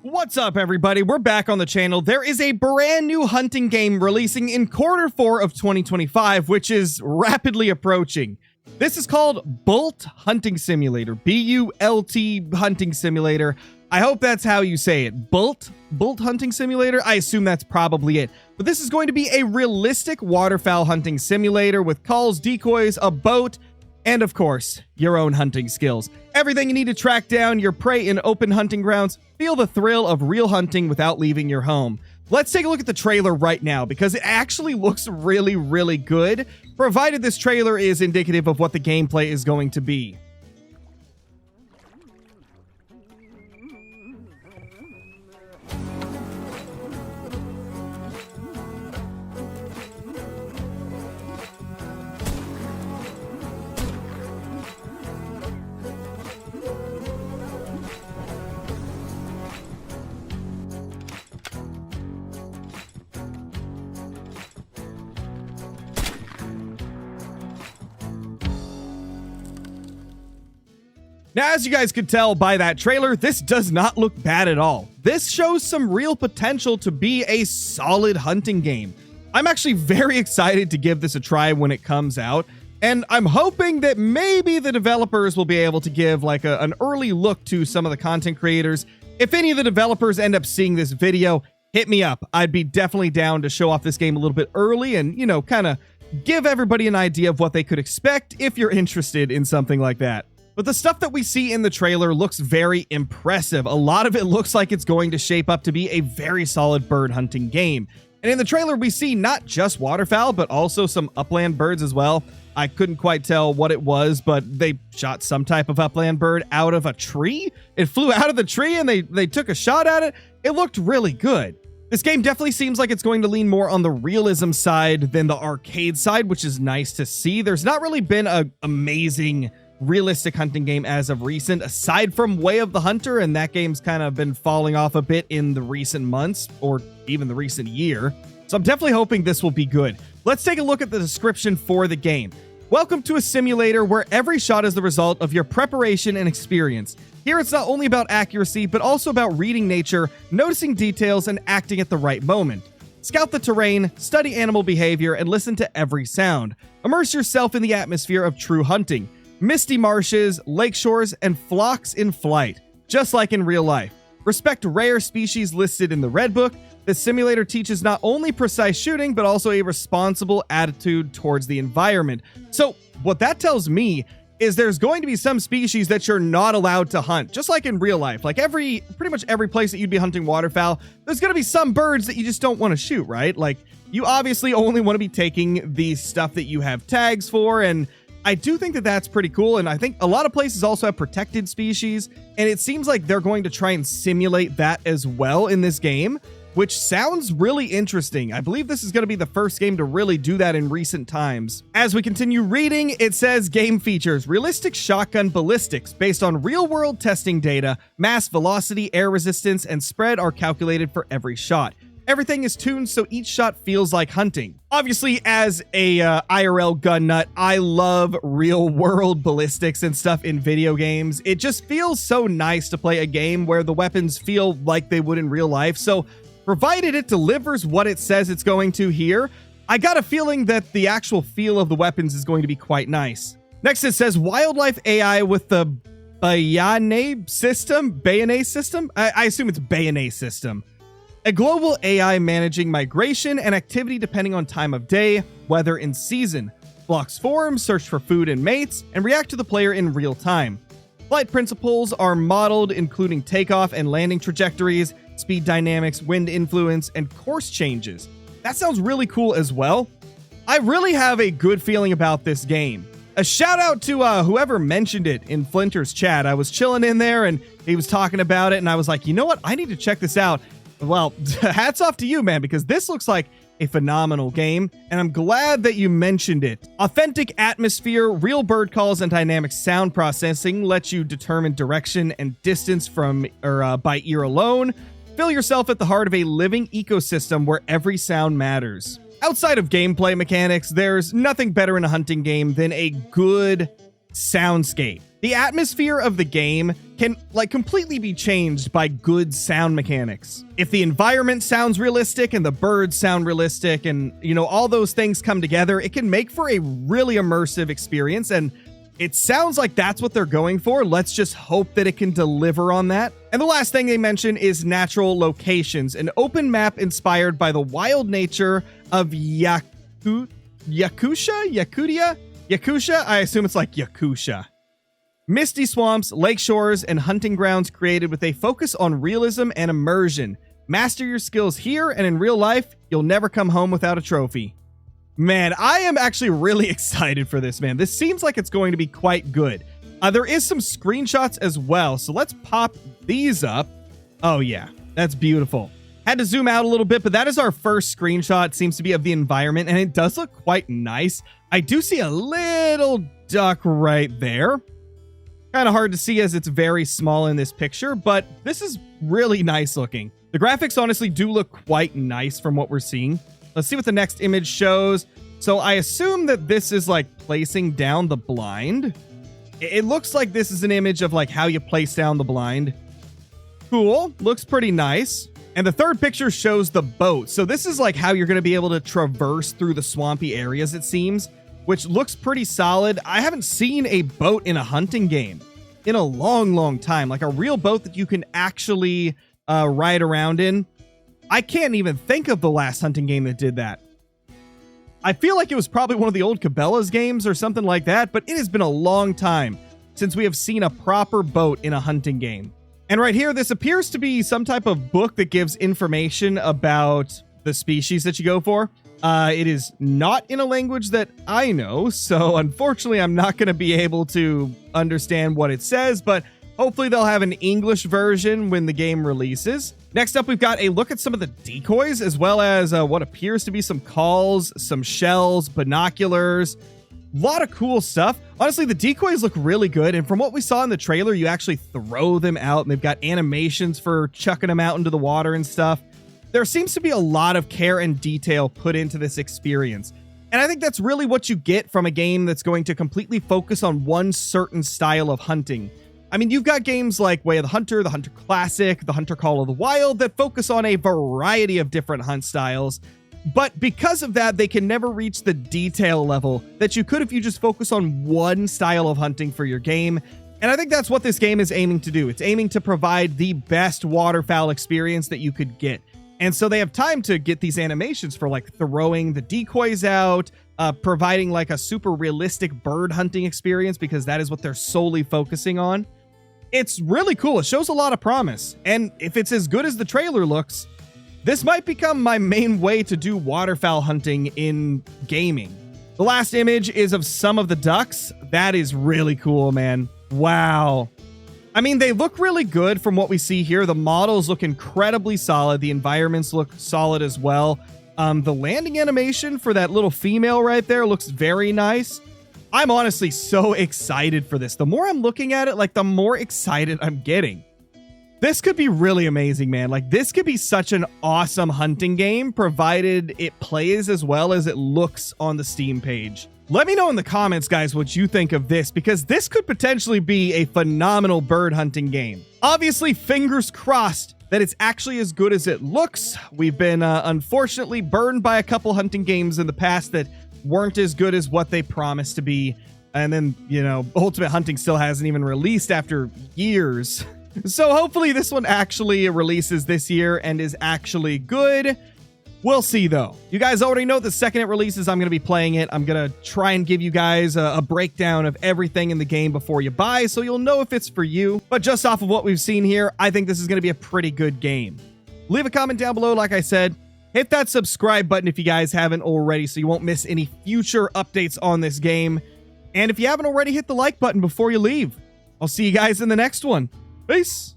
What's up, everybody? We're back on the channel. There is a brand new hunting game releasing in Q4 of 2025, which is rapidly approaching. This is called BULT Hunting Simulator. B-U-L-T Hunting Simulator. I hope that's how you say it. BULT Hunting Simulator? I assume that's probably it. But this is going to be a realistic waterfowl hunting simulator with calls, decoys, a boat, and of course, your own hunting skills. Everything you need to track down your prey in open hunting grounds. Feel the thrill of real hunting without leaving your home. Let's take a look at the trailer right now because it actually looks really, really good, provided this trailer is indicative of what the gameplay is going to be. Now, as you guys could tell by that trailer, this does not look bad at all. This shows some real potential to be a solid hunting game. I'm actually very excited to give this a try when it comes out, and I'm hoping that maybe the developers will be able to give like an early look to some of the content creators. If any of the developers end up seeing this video, hit me up. I'd be definitely down to show off this game a little bit early and, you know, kind of give everybody an idea of what they could expect if you're interested in something like that. But the stuff that we see in the trailer looks very impressive. A lot of it looks like it's going to shape up to be a very solid bird hunting game. And in the trailer, we see not just waterfowl, but also some upland birds as well. I couldn't quite tell what it was, but they shot some type of upland bird out of a tree. It flew out of the tree and they took a shot at it. It looked really good. This game definitely seems like it's going to lean more on the realism side than the arcade side, which is nice to see. There's not really been an amazing realistic hunting game as of recent, aside from Way of the Hunter, and that game's kind of been falling off a bit in the recent months, or even the recent year. So I'm definitely hoping this will be good. Let's take a look at the description for the game. Welcome to a simulator where every shot is the result of your preparation and experience. Here it's not only about accuracy, but also about reading nature, noticing details, and acting at the right moment. Scout the terrain, study animal behavior, and listen to every sound. Immerse yourself in the atmosphere of true hunting. Misty marshes, lake shores, and flocks in flight, just like in real life. Respect rare species listed in the Red Book. This simulator teaches not only precise shooting, but also a responsible attitude towards the environment. So what that tells me is there's going to be some species that you're not allowed to hunt, just like in real life. Like pretty much every place that you'd be hunting waterfowl, there's going to be some birds that you just don't want to shoot, right? Like you obviously only want to be taking the stuff that you have tags for, and I do think that that's pretty cool, and I think a lot of places also have protected species, and it seems like they're going to try and simulate that as well in this game, which sounds really interesting. I believe this is going to be the first game to really do that in recent times. As we continue reading, it says game features realistic shotgun ballistics based on real-world testing data, mass velocity, air resistance, and spread are calculated for every shot. Everything is tuned so each shot feels like hunting. Obviously, as a IRL gun nut, I love real-world ballistics and stuff in video games. It just feels so nice to play a game where the weapons feel like they would in real life. So, provided it delivers what it says it's going to here, I got a feeling that the actual feel of the weapons is going to be quite nice. Next, it says wildlife AI with the bayonet system. I assume it's bayonet system. A global AI managing migration and activity depending on time of day, weather, and season. Blocks form, search for food and mates, and react to the player in real time. Flight principles are modeled, including takeoff and landing trajectories, speed dynamics, wind influence, and course changes. That sounds really cool as well. I really have a good feeling about this game. A shout out to whoever mentioned it in Flinter's chat. I was chilling in there and he was talking about it, and I was like, you know what? I need to check this out. Well, hats off to you, man, because this looks like a phenomenal game, and I'm glad that you mentioned it. Authentic atmosphere, real bird calls, and dynamic sound processing let you determine direction and distance from by ear alone. Feel yourself at the heart of a living ecosystem where every sound matters. Outside of gameplay mechanics, there's nothing better in a hunting game than a good soundscape. The atmosphere of the game can like completely be changed by good sound mechanics. If the environment sounds realistic and the birds sound realistic and, all those things come together, it can make for a really immersive experience. And it sounds like that's what they're going for. Let's just hope that it can deliver on that. And the last thing they mention is natural locations, an open map inspired by the wild nature of Yakutia? I assume it's like Yakusha. Misty swamps, lake shores, and hunting grounds created with a focus on realism and immersion. Master your skills here, and in real life, you'll never come home without a trophy. Man, I am actually really excited for this, man. This seems like it's going to be quite good. There is some screenshots as well, so let's pop these up. Oh yeah, that's beautiful. Had to zoom out a little bit, but that is our first screenshot. Seems to be of the environment, and it does look quite nice. I do see a little duck right there. Kind of hard to see as it's very small in this picture, but this is really nice looking. The graphics honestly do look quite nice from what we're seeing. Let's see what the next image shows. So I assume that this is like placing down the blind. It looks like this is an image of like how you place down the blind. Cool, looks pretty nice. And the third picture shows the boat. So this is like how you're going to be able to traverse through the swampy areas, it seems, which looks pretty solid. I haven't seen a boat in a hunting game in a long time, like a real boat that you can actually ride around in. I can't even think of the last hunting game that did that. I feel like it was probably one of the old Cabela's games or something like that, but it has been a long time since we have seen a proper boat in a hunting game. And right here, this appears to be some type of book that gives information about the species that you go for. It is not in a language that I know, so unfortunately I'm not going to be able to understand what it says, but hopefully they'll have an English version when the game releases. Next up, we've got a look at some of the decoys, as well as what appears to be some calls, some shells, binoculars. A lot of cool stuff. Honestly, the decoys look really good, and from what we saw in the trailer, you actually throw them out, and they've got animations for chucking them out into the water and stuff. There seems to be a lot of care and detail put into this experience. And I think that's really what you get from a game that's going to completely focus on one certain style of hunting. I mean, you've got games like Way of the Hunter Classic, the Hunter Call of the Wild that focus on a variety of different hunt styles. But because of that, they can never reach the detail level that you could if you just focus on one style of hunting for your game. And I think that's what this game is aiming to do. It's aiming to provide the best waterfowl experience that you could get. And so they have time to get these animations for like throwing the decoys out, providing like a super realistic bird hunting experience, because that is what they're solely focusing on. It's really cool. It shows a lot of promise. And if it's as good as the trailer looks, this might become my main way to do waterfowl hunting in gaming. The last image is of some of the ducks. That is really cool, man. Wow. I mean, they look really good from what we see here. The models look incredibly solid. The environments look solid as well. The landing animation for that little female right there looks very nice. I'm honestly so excited for this. The more I'm looking at it, like the more excited I'm getting. This could be really amazing, man. Like this could be such an awesome hunting game, provided it plays as well as it looks on the Steam page. Let me know in the comments, guys, what you think of this, because this could potentially be a phenomenal bird hunting game. Obviously, fingers crossed that it's actually as good as it looks. We've been unfortunately burned by a couple hunting games in the past that weren't as good as what they promised to be. And then, Ultimate Hunting still hasn't even released after years. So hopefully this one actually releases this year and is actually good. We'll see, though. You guys already know the second it releases, I'm going to be playing it. I'm going to try and give you guys a breakdown of everything in the game before you buy, so you'll know if it's for you. But just off of what we've seen here, I think this is going to be a pretty good game. Leave a comment down below, like I said. Hit that subscribe button if you guys haven't already, so you won't miss any future updates on this game. And if you haven't already, hit the like button before you leave. I'll see you guys in the next one. Peace.